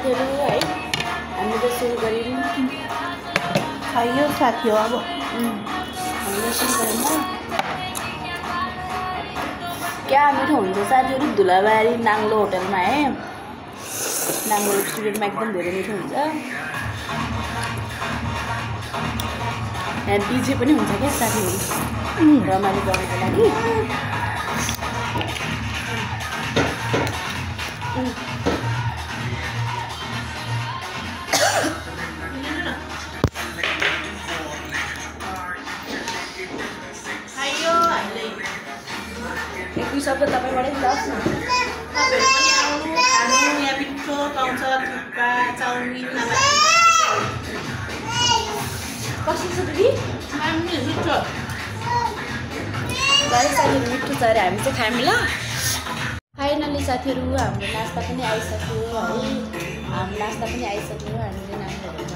साथीहरु है हामीले सुरु गर्यौं खाइयो साथी हो अब हामीले सुरु गर्यौं क्या मिठो हुन्छ साथीहरु धुलाबारी नाङ्लो होटलमा है नाङ्लो रेस्टुरेन्टमा एकदम धेरै मिठो हुन्छ यहाँ डीजे पनि हुन्छ के साथीहरु रमाइलो गर्नको लागि एक दुई शब्द तपाईबाट नि लास्ट न तपाईहरु पनि आउनु खानु यहाँ मिठो पाउँछ थुक्पा चाउमिन कस्तो छ दिदी हामी मिठो गाई साथीहरु मिठो छ अरे हामी चाहिँ खायौँ ल फाइनली साथीहरु हाम्रो नास्ता पनि आइसक्यो है हाम्रो नास्ता पनि आइसक्यो हामीले नास्ताहरु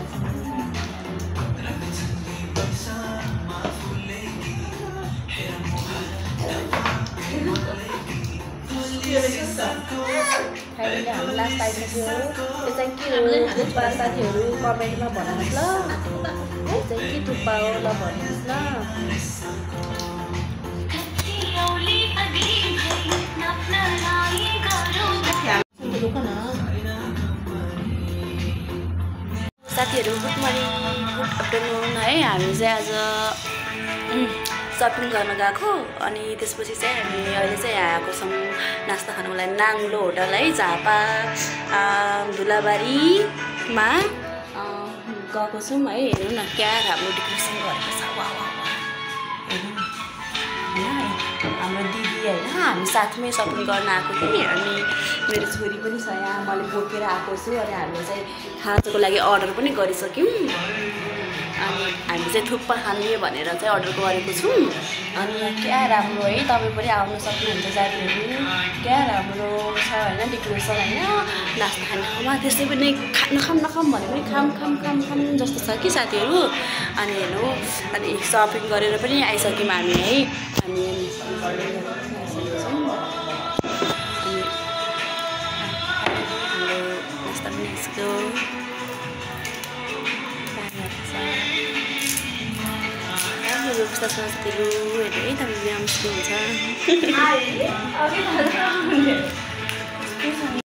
फाइनली हाम्रो नास्ता आइसक्यो त्यो चाहिँ के हो थुक्पा साथीहरु कमेन्टमा भन्नुहोस् ल यो चाहिँ के थुक्पा हो ल भन्नुहोस् ल साथीहरु गुड मर्निङ गुड आफ्टरनुन है हामी चाहिँ आज सपिङ गर्न गएको अनि त्यसपछि चाहिँ हामी अहिले चाहिँ यहाँ आएको छौँ नास्ता खानुको लागि नाङ्लो होटल है झापा धुलाबारीमा गएको छौँ है हेर्नु न क्या राम्रो डेकोरेसन गरेको छ वाह वाह हाम्रो दिदी होइन हामी साथमै सपिङ गर्न आएको थियौँ अनि मेरो छोरी पनि छ यहाँ मैले बोकेर आएको छु अनि हामीले चाहिँ खाजाको लागि अर्डर पनि गरिसक्यौँ अनि हामी चाहिँ थुक्पा खाने भनेर चाहिँ अर्डर गरेको छौँ अनि यहाँ क्या राम्रो है तपाईँ पनि आउनु सक्नुहुन्छ साथीहरु क्या राम्रो छ होइन डेकोरेसन होइन नास्ता खाने ठाउँमा त्यसै पनि नखाम भने पनि खाम जस्तो छ कि साथीहरु अनि हेर्नु अनि सपिङ गरेर पनि आइसक्यौँ हामी है हामी नास्ता पनि आइसक्यो व्यवस्था छ साथीहरु हेर्नु है तपाईँ बिहान हुन्छ